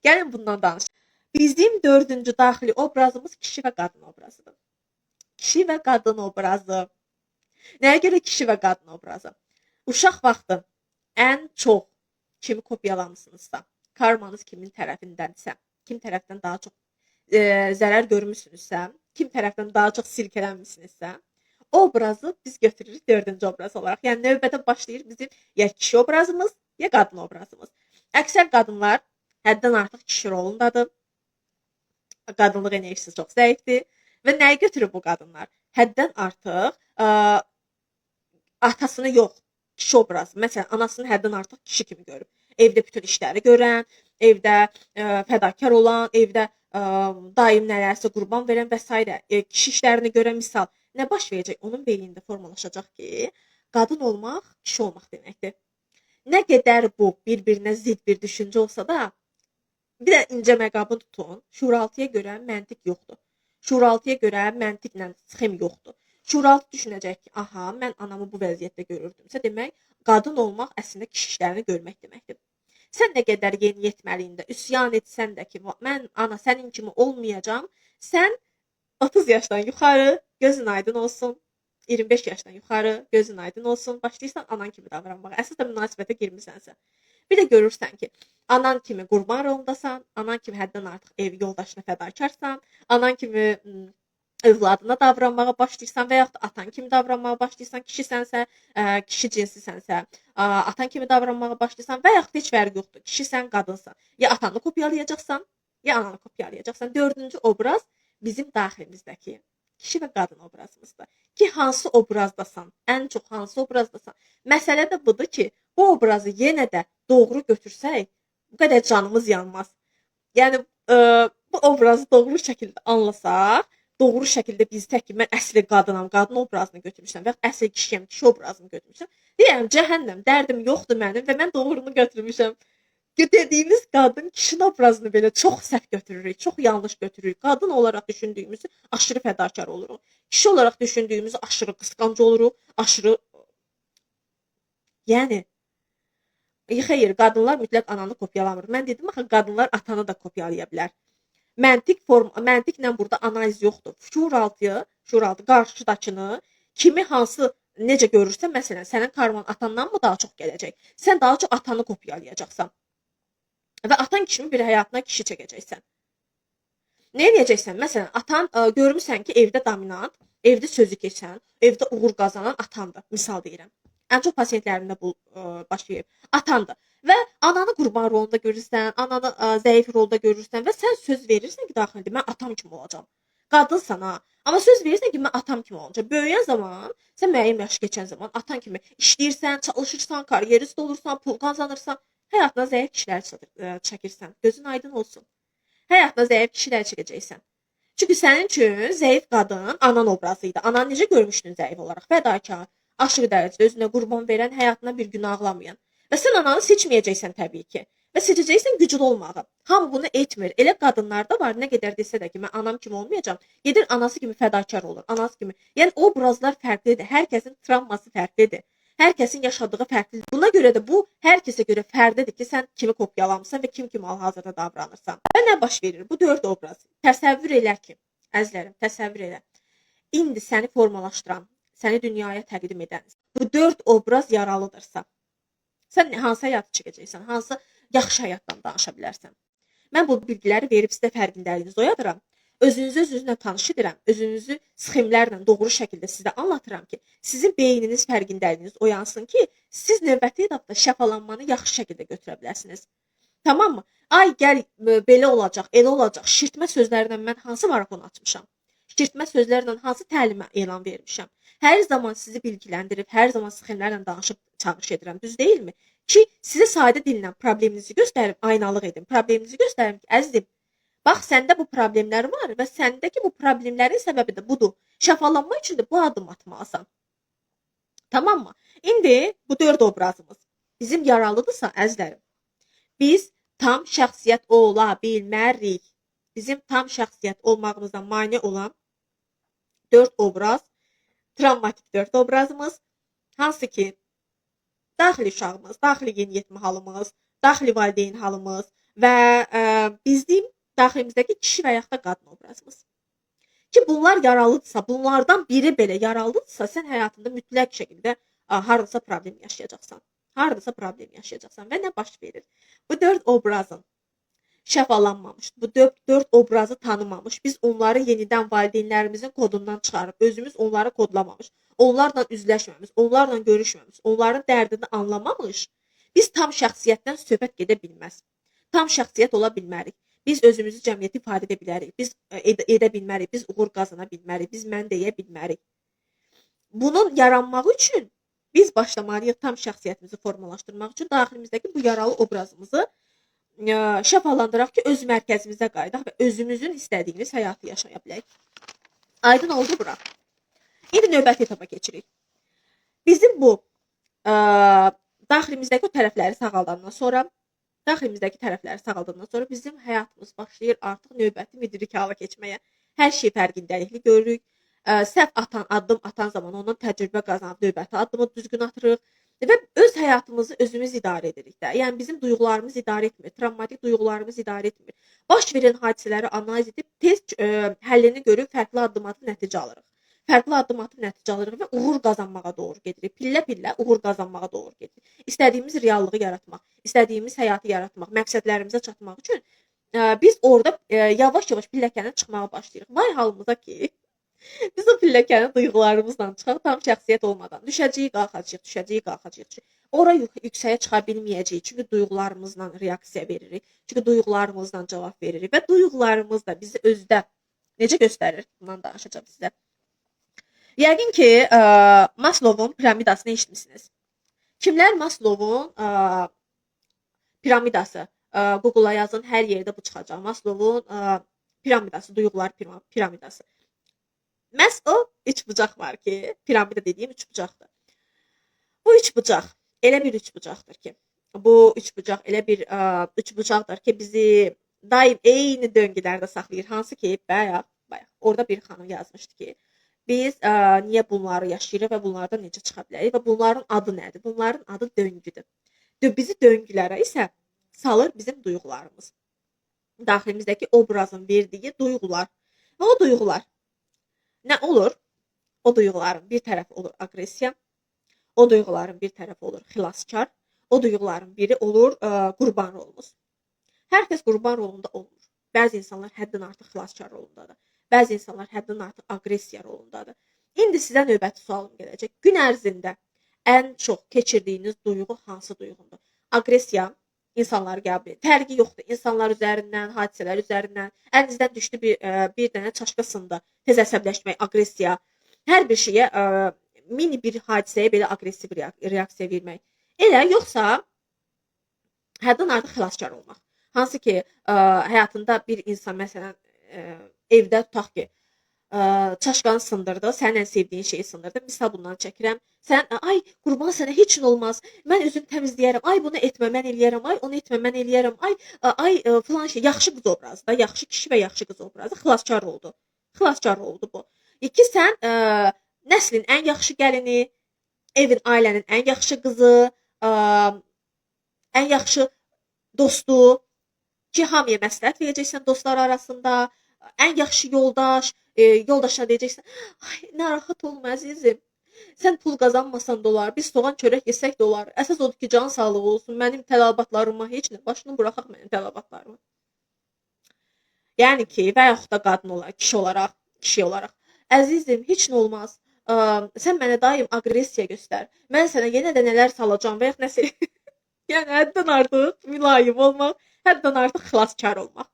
Gəlin bundan danışaq. Bizim dördüncü daxili obrazımız kişi və qadın obrazıdır. Kişi və qadın obrazı. Nəyə görə kişi və qadın obrazı? Uşaq vaxtı ən çox kimi kopyalamısınızsa, karmanız kimin tərəfindənsə, kim tərəfdən daha çox zərər görmüsünüzsə, kim tərəfdən daha çox silkələnmisinizsə, obrazı biz götürürük dördüncü obraz olaraq. Yəni növbədə başlayır bizim ya kişi obrazımız, ya qadın obrazımız. Əksər qadınlar həddən artıq kişi rolundadır. Qadınlıq enerjisi çox zəifdir. Və nəyi götürür bu qadınlar? Həddən artıq atasını yox, kişi obrazı. Məsələn, anasını həddən artıq kişi kimi görüb. Evdə bütün işləri görən, evdə fədakar olan, evdə daim nələrsə qurban verən və s. Kişi işlərini görən misal. Nə baş verəcək? Onun beynində formalaşacaq ki, qadın olmaq kişi olmaq deməkdir. Nə qədər bu bir-birinə zidd bir düşüncə olsa da, bir də incə məqamı tutun, şuuraltıya görə məntiq yoxdur. Şuuraltıya görə məntiqlə sxem yoxdur. Şuuraltı düşünəcək ki, aha, mən anamı bu vəziyyətdə görürdümsə, demək, qadın olmaq əslində kişi işlərini görmək deməkdir. Sən nə qədər yeniyetməliyində üsyan etsən də ki, mən ana sənin kimi olmayacağam, sən 30 yaşdan yuxarı gözün aydın olsun, 25 yaşdan yuxarı gözün aydın olsun, başlayırsan anan kimi davranmağa. Əsas da münasibətə girmisənsə. Bir də görürsən ki, anan kimi qurban rolundasan, anan kimi həddən artıq ev yoldaşına fədakarsan, anan kimi övladına davranmağa başlayırsan və yaxud da atan kimi davranmağa başlayırsan, kişisənsə, kişi cinsisənsə, atan kimi davranmağa başlayırsan və yaxud heç fərqi yoxdur, kişisən, qadınsan. Ya atanı kopyalayacaqsan, ya ananı kopyalayacaqsan. Dördüncü obraz bizim daxilimizdəki kişi və qadın obrazımızdır. Ki, hansı obrazdasan, ən çox hansı obrazdasan. Məsələ də budur ki, bu obrazı yenə də doğru götürsək, bu qədər canımız yanmaz. Yəni, bu obrazı doğru şəkildə anlasaq, doğru şəkildə biz tək ki, mən əsli qadınam, qadın obrazını götürmüşəm və əsli kişiyəm, kişi obrazını götürmüşəm. Deyirəm, cəhənnəm, dərdim yoxdur mənim və mən doğrunu götürmüşəm. Dediyimiz qadın kişinin obrazını belə çox səhv götürürük, çox yanlış götürürük. Qadın olaraq düşündüyümüzü aşırı fədakar oluruq. Kişi olaraq düşündüyümüzü aşırı qısqancı oluruq, aşırı... Yəni, xeyr, qadınlar mütləq ananı kopyalamır. Mən dedim, axı, qadınlar atanı da kopyalaya bilər. Məntiqlə burada analiz yoxdur. Şuuraltı qarşıdakını kimi hansı necə görürsən, məsələn, sənin karman atandan mı daha çox gələcək? Sən daha çox atanı kopyalayacaqsan və atan kimi bir həyatına kişi çəkəcəksən. Nə edəcəksən? Məsələn, atan görmüsən ki, evdə dominant, evdə sözü keçən, evdə uğur qazanan atandır. Misal deyirəm. Ən çox pasientlərimdə bu baş verir. Atandır. Və ananı qurban rolunda görürsən, ananı zəif rolda görürsən və sən söz verirsən ki, daxildə mən atam kimi olacağam. Qadınsan ha. Amma söz verirsən ki, mən atam kimi olacağam. Böyüyən zaman, sən müəyyən yaş keçən zaman atan kimi işləyirsən, çalışırsan, karyerist olursan, pul qazanırsan, həyatına zəif kişilər çəkirsən. Gözün aydın olsun. Həyatına zəif kişilər çəkəcəksən. Çünki sənin üçün zəif qadın anan obrazı idi. Ananı necə görmüşdün zəif olaraq? Fədakar, aşırı dərəcədə özünə qurban verən, həyatına bir gün ağlamayan. Və sən ananı seçməyəcəksən təbii ki. Və seçəcəksən güclü olmağı. Hamı bunu etmir. Elə qadınlar da var, nə qədər desə də ki, mən anam kimi olmayacağam. Gedir anası kimi fədakar olur, anası kimi. Yəni obrazlar fərqlidir. Hər kəsin travması fərqlidir. Hər kəsin yaşadığı fərqlidir. Buna görə də bu hər kəsə görə fərqlidir ki, sən kimi kopyalamısan və kim kimi hal-hazırda davranırsan. Və nə baş verir? Bu 4 obraz. Təsəvvür elə ki, əzizlərim, təsəvvür elə. İndi səni formalaşdıran, səni dünyaya təqdim edən bu 4 obraz yaralıdırsa, sən hansı həyatı çəkəcəksən? Hansı yaxşı həyatdan danışa bilərsən? Mən bu bilgiləri verib sizə fərqindəliyinizi oyadıram. Özünüzlə tanış edirəm. Özünüzü sxemlərlə doğru şəkildə sizə anlatıram ki, sizin beyniniz fərqindəliyiniz oyansın ki, siz növbəti etapda şəfalanmanı yaxşı şəkildə götürə biləsiniz. Tamam mı? Ay gəl belə olacaq, elə olacaq. Şişirtmə sözlərlə mən hansı marafon açmışam? Şişirtmə sözlərlə hansı təlimə elan vermişəm? Hər zaman sizi bilgiləndirib, hər zaman sxemlərlə danışıb çağırış edirəm. Düz deyilmi? Ki, sizə sadə dillə probleminizi göstərim, aynalıq edim. Probleminizi göstərim ki, əzizim, bax, səndə bu problemlər var və səndəki bu problemlərin səbəbi də budur. Şəfalanma üçün də bu addım atmalısan. Tamam mı? İndi bu 4 obrazımız bizim yaralıdırsa, əzizlərim, biz tam şəxsiyyət ola bilmərik. Bizim tam şəxsiyyət olmağımıza mane olan 4 obraz, travmatik 4 obrazımız, hansı ki, daxili uşağımız, daxili yeniyetmə halımız, daxili valideyn halımız və bizim daxilimizdəki kişi və yaxud da qadın obrazımız. Ki bunlar yaralıdırsa, bunlardan biri belə yaralıdırsa, sən həyatında mütləq şəkildə haradasa problem yaşayacaqsan. Haradasa problem yaşayacaqsan və nə baş verir? Bu 4 obrazın şəfalanmamış, bu 4 obrazı tanımamış, biz onları yenidən valideynlərimizin kodundan çıxarıb, özümüz onları kodlamamış, onlarla üzləşməmiş, onlarla görüşməmiş, onların dərdini anlamamış, biz tam şəxsiyyətdən söhbət gedə bilməz. Tam şəxsiyyət ola bilmərik. Biz özümüzü cəmiyyətə ifadə edə bilərik, biz edə bilmərik, biz uğur qazana bilmərik, biz mən deyə bilmərik. Bunun yaranması üçün biz başlamalıyıq tam şəxsiyyətimizi formalaşdırmaq üçün daxilimizdəki bu yaralı obrazımızı şəfalandıraq ki, öz mərkəzimizə qayıdaq və özümüzün istədiyimiz həyatı yaşaya bilək. Aydın oldu bura. İndi növbəti etapa keçirik. Bizim bu daxilimizdəki o tərəfləri sağaldandan sonra bizim həyatımız başlayır artıq növbəti müdrik hala keçməyə. Hər şey fərqindəlikli görürük. Səhv addım atan zaman ondan təcrübə qazanıb növbəti addımı düzgün atırıq. Və öz həyatımızı özümüz idarə edirik də. Yəni bizim duyğularımız idarə etmir, travmatik duyğularımız idarə etmir. Baş verən hadisələri analiz edib tez həllini görüb fərqli addım atıb nəticə alırıq. Fərqli addım atıb nəticə alırıq və uğur qazanmağa doğru gedirik. Pillə-pillə uğur qazanmağa doğru gedirik. İstədiyimiz reallığı yaratmaq, istədiyimiz həyatı yaratmaq, məqsədlərimizə çatmaq üçün biz orada yavaş-yavaş pilləkəndən çıxmağa başlayırıq. Vay halımıza ki, biz o pilləkəni duyğularımızla çıxaq, tam şəxsiyyət olmadan. Düşəcəyik, qalxacağıq. Ora yüksəyə çıxa bilməyəcəyik. Çünki duyğularımızla reaksiya veririk. Çünki duyğularımızla cavab veririk. Və duyğularımız da bizi özdə necə göstərir? Bundan danışacağım sizə. Yəqin ki, Maslow'un piramidasını eşitmişsiniz. Kimlər Maslow'un piramidası? Google'a yazın, hər yerdə bu çıxacaq. Maslow'un piramidası, duyğular piramidası. Məhz o 3 bucaq var ki, piramida dediyim 3 bucaqdır. Bu 3 bucaq elə bir 3 bucaqdır ki, bu 3 bucaq elə bir 3 bucaqdır ki, bizi daim eyni döngülərdə saxlayır. Hansı ki, bayaq orada bir xanım yazmışdı ki, biz niyə bunları yaşayırıq və bunlardan necə çıxa bilərik və bunların adı nədir? Bunların adı döngüdür. Bizi döngülərə isə salır bizim duyğularımız. Daxilimizdəki obrazın verdiyi duyğular. Və o duyğular nə olur? O duyğuların bir tərəfi olur aqressiya, o duyğuların bir tərəfi olur xilaskar, o duyğuların biri olur qurban rolumuz. Hər kəs qurban rolunda olmur. Bəzi insanlar həddən artıq xilaskar rolundadır. Bəzi insanlar həddən artıq aqressiya rolundadır. İndi sizə növbəti sualım gələcək. Gün ərzində ən çox keçirdiyiniz duyğu hansı duyğundur? Aqressiya insanları qəbul edir. Fərqi yoxdur. İnsanlar üzərindən, hadisələr üzərindən əlinizdən düşdü bir dənə çaşqa sındı. Tez əsəbləşmək, aqressiya. Hər bir şeyə mini bir hadisəyə belə aqressiv reaksiya vermək. Elə yoxsa həddən artıq xilaskar olmaq. Hansı ki, həyatında bir insan məsələn evdə tutaq ki, çaşqanı sındırdı, sənin ən sevdiyin şeyi sındırdı. Misal bundan çəkirəm. Sən ay qurban sənə heç nə olmaz. Mən özüm təmizləyərəm. Ay bunu etmə, mən eləyərəm. Ay onu etmə, mən eləyərəm. Ay filan şey yaxşı qız obrazı da, yaxşı kişi və yaxşı qız obrazı xilaskar oldu. Xilaskar oldu bu. İki sən nəslin ən yaxşı gəlini, evin, ailənin ən yaxşı qızı, ən yaxşı dostu ki, hamıya məsləhət verəcəksən dostlar arasında, ən yaxşı yoldaş, yoldaşına deyəcəksən, ay narahat olma əzizim. Sən pul qazanmasan da olar, biz soğan çörək yesək də olar. Əsas odur ki, can sağlığı olsun. Mənim tələbatlarıma heç nə, başını buraxaq mənim tələbatlarıma. Yəni ki, və yaxud da qadın olaraq, kişi olaraq. Əzizim, heç nə olmaz. Sən mənə daim aqressiya göstər. Mən sənə yenə də nələr salacağam və yaxud nəsə. Yəni həddən artıq mülayim olmaq, həddən artıq xilaskar olmaq.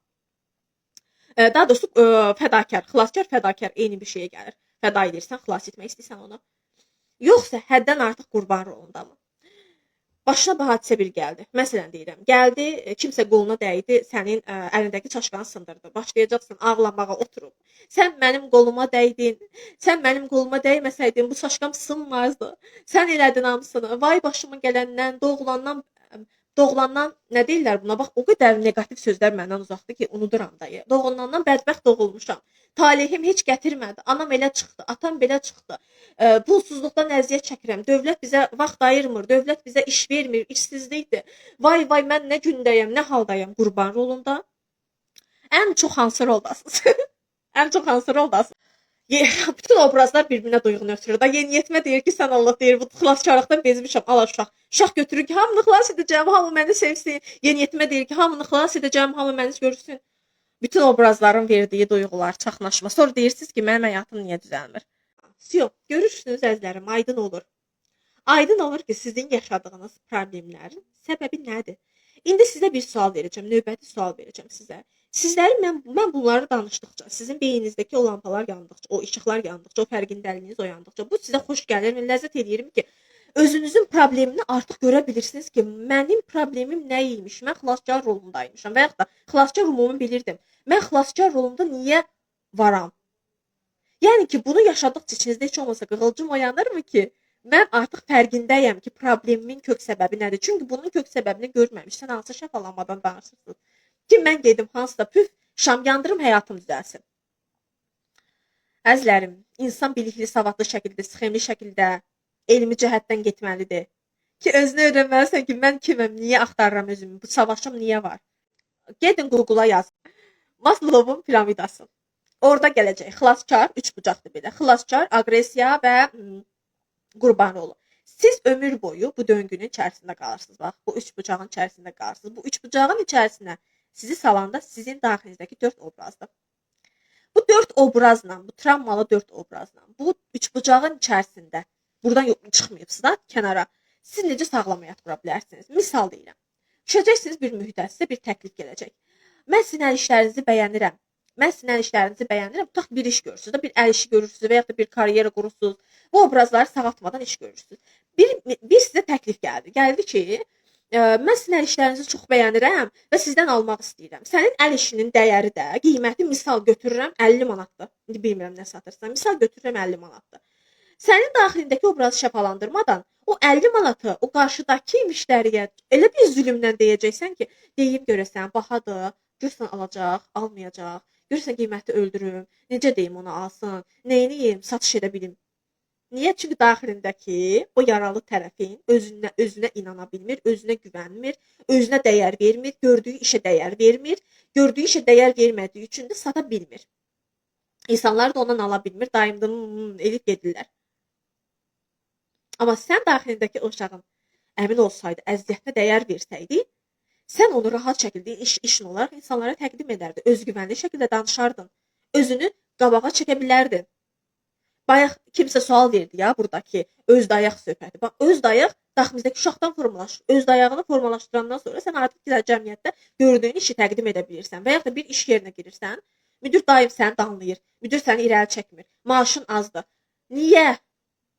Daha doğrusu fədakar, xilaskar, fədakar eyni bir şeyə gəlir. Fəda edirsən, xilas etmək istəyirsən onu. Yoxsa həddən artıq qurban rolundamı? Başına bir hadisə bir gəldi. Məsələn deyirəm, gəldi, kimsə qoluna dəydi, sənin əlindəki çaşqanı sındırdı. Başlayacaqsan ağlamağa oturub. Sən mənim qoluma dəydin. Sən mənim qoluma dəyməsəydin bu çaşqam sınmazdı. Sən elədin hamısını. Vay başıma gələndən, doğulandan nə deyirlər buna? Bax, o qədər neqativ sözlər məndən uzaqdır ki, unuduram da. Doğulandan bədbəxt doğulmuşam. Talihim heç gətirmədi. Anam elə çıxdı, atam belə çıxdı. Pulsuzluqdan əziyyət çəkirəm. Dövlət bizə vaxt ayırmır, dövlət bizə iş vermir, işsizlikdir. Vay vay mən nə gündəyəm, nə haldayam qurban rolunda. Ən çox hansı roldasınız? Ən çox hansı roldasınız? Bütün obrazlar bir-birinə duyğunu ötürür da. Yeniyetmə deyir ki, sən Allah deyir, bu xilaskarlıqdan bezmişəm, ala uşaq. Uşaq götürür ki, hamını xilas edəcəm, hamı məni sevsin. Yeniyetmə deyir ki, hamını xilas edəcəm, hamı məni görsün. Bütün obrazların verdiyi duyğular, çaxnaşma. Sonra deyirsiniz ki, mənim həyatım niyə düzəlmir? Görürsünüz əzizlərim, aydın olur. Aydın olur ki, sizin yaşadığınız problemlərin səbəbi nədir? İndi sizə bir sual verəcəm, növbəti sual verəcəm sizə. Sizləri mən bunları danışdıqca, sizin beyninizdəki o lampalar yandıqca, o işıqlar yandıqca, o fərqindəliyiniz oyandıqca, bu sizə xoş gəlir. Mən ləzzət edirəm ki, özünüzün problemini artıq görə bilirsiniz ki, mənim problemim nə imiş? Mən xilaskar rolundaymışam və yaxud da xilaskar rolumu bilirdim. Mən xilaskar rolunda niyə varam? Yəni ki, bunu yaşadıqca içinizdə heç olmasa qığılcım oyanırmı ki, mən artıq fərqindəyəm ki, problemimin kök səbəbi nədir? Çünki bunun kök səbəbini görməmişsən, hansı şəfalanmadan danışırsınız? Ki, mən gedim hansısa püf, şam yandırım, həyatım düzəlsin. Əzizlərim, insan bilikli, savadlı şəkildə, sxemli şəkildə, elmi cəhətdən getməlidir. Ki, özünü öyrənməlisən ki, mən kiməm, niyə axtarıram özümü, bu savaşım niyə var? Gedin Google-a yazın. Maslow'un piramidası. Orada gələcək xilaskar, üç bucaqdır belə. Xilaskar, aqressiya və qurban rolu. Siz ömür boyu bu döngünün içərisində qalırsınız. Bax, bu üç bucağın içərisində qalırsınız. Bu üç bucağın içərisinə sizi salanda sizin daxilinizdəki 4 obrazdır. Bu 4 obrazla, bu travmalı 4 obrazla, bu üç bucağın içərisində, buradan çıxmayıbsınız da kənara, siz necə sağlam həyat qura bilərsiniz? Misal deyirəm. Düşəcəksiniz bir mühitə, sizə bir təklif gələcək. Mən sizin əl işlərinizi bəyənirəm. Tutaq bir iş görürsünüz, bir əl işi görürsünüz və ya da bir karyera qurursunuz. Bu obrazları sağaltmadan iş görürsünüz. Bir sizə təklif gəldi. Gəldi ki, mən sizin əl işlərinizi çox bəyənirəm və sizdən almaq istəyirəm. Sənin əl işinin dəyəri də, qiyməti misal götürürəm 50 manatdır. İndi bilmirəm nə satırsan. Misal götürürəm 50 manatdır. Sənin daxilindəki obrazı şəfalandırmadan o 50 manatı o qarşıdakı müştəriyə elə bir zülmlə deyəcəksən ki, deyim görəsən, bahadır, görsən alacaq, almayacaq, görsən qiyməti öldürüm, necə deyim ona alsın, neyini yeyim, satış edə bilim. Niyə? Çünki daxilindəki o yaralı tərəfin özünə inana bilmir, özünə güvənmir, özünə dəyər vermir, gördüyü işə dəyər vermir, gördüyü işə dəyər vermədiyi üçün də sata bilmir. İnsanlar da ondan ala bilmir, daimdən edib gedirlər. Amma sən daxilindəki o uşağın əmin olsaydı, əziyyətinə dəyər versəydi, sən onu rahat şəkildə işin olaraq insanlara təqdim edərdin. Özgüvənli şəkildə danışardın. Özünü qabağa çəkə bilərdin. Bayaq kimsə sual verdi ya buradakı öz dayaq söhbəti. Bax, öz dayaq daxilimizdəki uşaqdan formalaşır. Öz dayağını formalaşdırandan sonra sən artıq cəmiyyətdə gördüyün işi təqdim edə bilirsən. Və ya da bir iş yerinə girirsən, müdür daim səni danlayır. Müdür səni irəli çəkmir. Maaşın azdır. Niyə?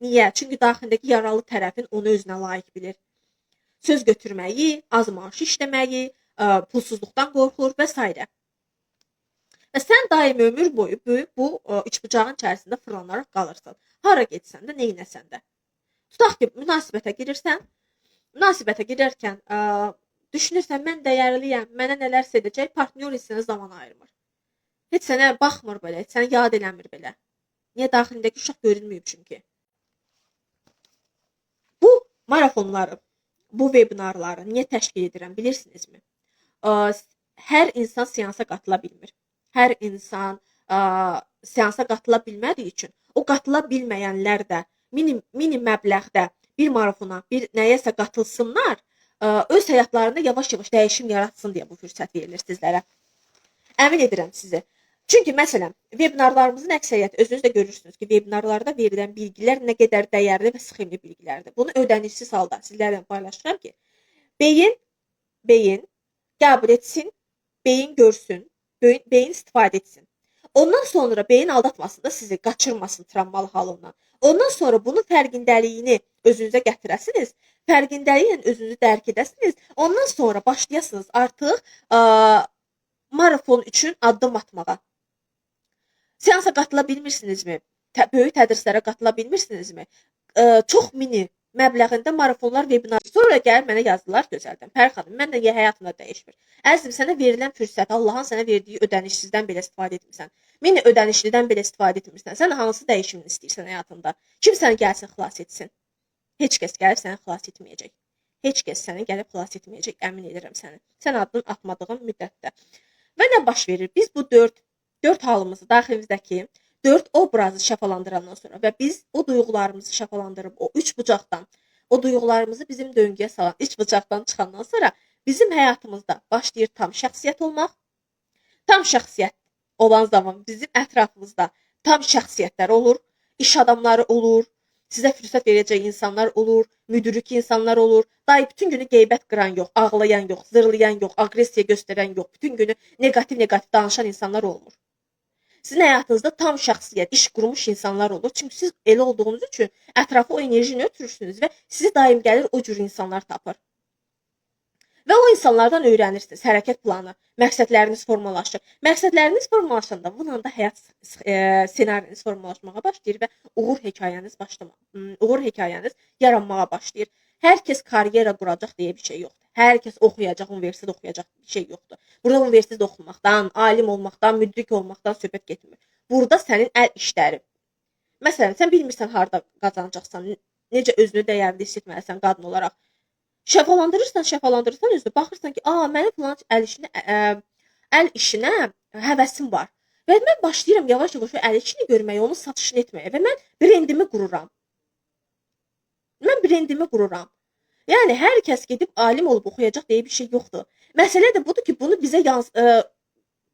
Niyə? Çünki daxilindəki yaralı tərəfin onu özünə layiq bilir. Söz götürməyi, az maaş işləməyi, pulsuzluqdan qorxur və s. Və sən daim ömür boyu böyük bu üçbucağın içərisində fırlanaraq qalırsan. Hara getsən də, neynəsən də. Tutaq ki, münasibətə girirsən, münasibətə girərkən düşünürsən, mən dəyərliyəm, mənə nələrsə edəcək, partnyor sənə zaman ayırmır. Heç sənə baxmır belə, heç səni yad eləmir belə. Niyə? Daxilindəki uşaq görünməyib çünki. Bu marafonları, bu webinarları niyə təşkil edirəm, bilirsinizmi? Hər insan seansa qatıla bilmir. Hər insan seansa qatıla bilmədiyi üçün o qatıla bilməyənlər də mini məbləğdə bir marafona, bir nəyəsə qatılsınlar, öz həyatlarında yavaş-yavaş dəyişim yaratsın deyə bu fürsət verilir sizlərə. Əmin edirəm sizi. Çünki məsələn, webinarlarımızın əksəriyyəti özünüz də görürsünüz ki, webinarlarda verilən bilgilər nə qədər dəyərli və sxemli bilgilərdir. Bunu ödənişsiz halda sizlərlə paylaşıram ki, beyin qəbul etsin, beyin görsün, beyin istifadə etsin. Ondan sonra beyin aldatmasın da sizi, qaçırmasın travmalı halından. Ondan sonra bunun fərqindəliyini özünüzə gətirəsiniz, fərqindəliklə özünüzü dərk edəsiniz. Ondan sonra başlayasınız artıq marafon üçün addım atmağa. Seansa qatıla bilmirsinizmi? Böyük tədrislərə qatıla bilmirsinizmi? Çox mini məbləğində marafonlar, webinar. Sonra gəlib mənə yazdılar gözəldən. Pəri xanım, mən də həyatımda dəyişmir. Əzizim, sənə verilən fürsət, Allahın sənə verdiyi ödənişsizdən belə istifadə etmirsən. Mini ödənişlidən belə istifadə etmirsən. Sən hansı dəyişimini istəyirsən həyatında? Kim səni gəlsin xilas etsin? Heç kəs gəlib səni xilas etməyəcək. Heç kəs səni gəlib xilas etməyəcək, əmin edirəm səni. Sən adını atmadığın müddətdə. Və nə baş verir? Biz bu dörd halımızı daxilimizdəki 4 obrazı şəfalandırandan sonra və biz o duyğularımızı şəfalandırıb o üç bucaqdan, o duyğularımızı bizim döngüyə salan üç bucaqdan çıxandan sonra bizim həyatımızda başlayır tam şəxsiyyət olmaq. Tam şəxsiyyət olan zaman bizim ətrafımızda tam şəxsiyyətlər olur, iş adamları olur, sizə fürsət verəcək insanlar olur, müdürlük insanlar olur. Day bütün günü qeybət qıran yox, ağlayan yox, zırlayan yox, aqressiya göstərən yox, bütün günü negativ danışan insanlar olmur. Sizin həyatınızda tam şəxsiyyət, iş qurmuş insanlar olur. Çünki siz elə olduğunuz üçün ətrafa o enerjini ötürürsünüz və sizi daim gəlir o cür insanlar tapır. Və o insanlardan öyrənirsiniz. Hərəkət planı, məqsədləriniz formalaşır. Məqsədləriniz formalaşanda bununla da həyat ssenariniz formalaşmağa başlayır və uğur hekayəniz yaranmağa başlayır. Hər kəs karyera quracaq deyə bir şey yoxdur. Hər kəs oxuyacaq, universitet oxuyacaq bir şey yoxdur. Burada universitet oxumaqdan, alim olmaqdan, müdrik olmaqdan söhbət getmir. Burada sənin əl işləri. Məsələn, sən bilmirsən harda qazanacaqsan, necə özünü dəyərli hiss etməlisən qadın olaraq. Şəfalandırırsan özünü, baxırsan ki, mənim falan əl işinə həvəsim var. Və mən başlayıram yavaş-yavaş o əl işini görməyə, onun satışını etməyə və mən brendimi qururam. Yəni hər kəs gedib alim olub oxuyacaq deyə bir şey yoxdur. Məsələ də budur ki, bunu bizə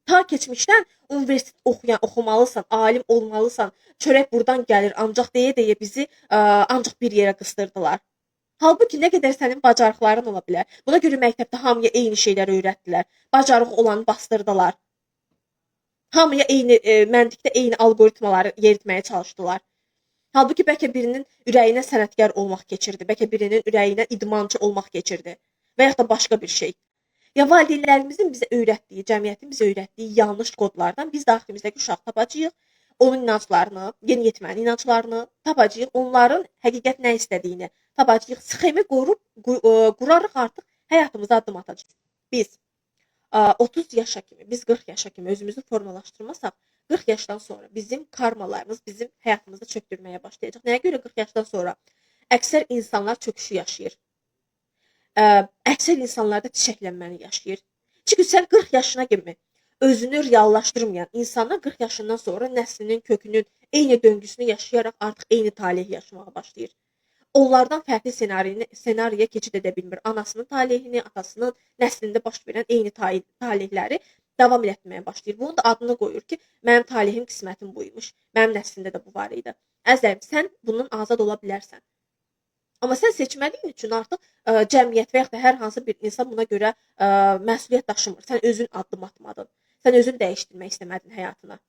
ta keçmişdən universitet oxumalısan, alim olmalısan, çörək buradan gəlir, ancaq deyə bizi ancaq bir yerə qıstırdılar. Halbuki nə qədər sənin bacarıqların ola bilər. Buna görə məktəbdə hamıya eyni şeyləri öyrətdilər. Bacarığı olanı bastırdılar. Hamıya eyni məntiqdə eyni alqoritmaları yeritməyə çalışdılar. Halbuki bəlkə birinin ürəyinə sənətkar olmaq keçirdi, bəlkə birinin ürəyinə idmançı olmaq keçirdi və ya da başqa bir şey. Ya valideynlərimizin bizə öyrətdiyi, cəmiyyətin bizə öyrətdiyi yanlış kodlardan biz daxilimizdəki uşaq tapacağıq. Onun inanclarını, yeniyetmənin inanclarını tapacağıq, onların həqiqət nə istədiyini tapacağıq, sxemi qurarıq artıq həyatımıza addım atacağıq. Biz 30 yaşa kimi, biz 40 yaşa kimi özümüzü formalaşdırmasaq, 40 yaşdan sonra bizim karmalarımız bizim həyatımızda çökdürməyə başlayacaq. Nəyə görə 40 yaşdan sonra? Əksər insanlar çöküşü yaşayır. Əksər insanlarda çiçəklənməni yaşayır. Çünki sən 40 yaşına kimi özünü reallaşdırmayan insana 40 yaşından sonra nəslinin kökünün eyni döngüsünü yaşayaraq artıq eyni talehi yaşamağa başlayır. Onlardan fərqli ssenariyə keçid edə bilmir. Anasının talehini, atasının nəslində baş verən eyni talehləri davam etməyə başlayır. Bunun da adını qoyur ki, mənim talehim, qismətim bu imiş. Mənim nəslimdə də bu var idi. Əzizlərim, sən bundan azad ola bilərsən. Amma sən seçmədiyin üçün artıq cəmiyyət və ya da hər hansı bir insan buna görə məsuliyyət daşımır. Sən özün addım atmadın. Sən özün dəyişdirmək istəmədin həyatını.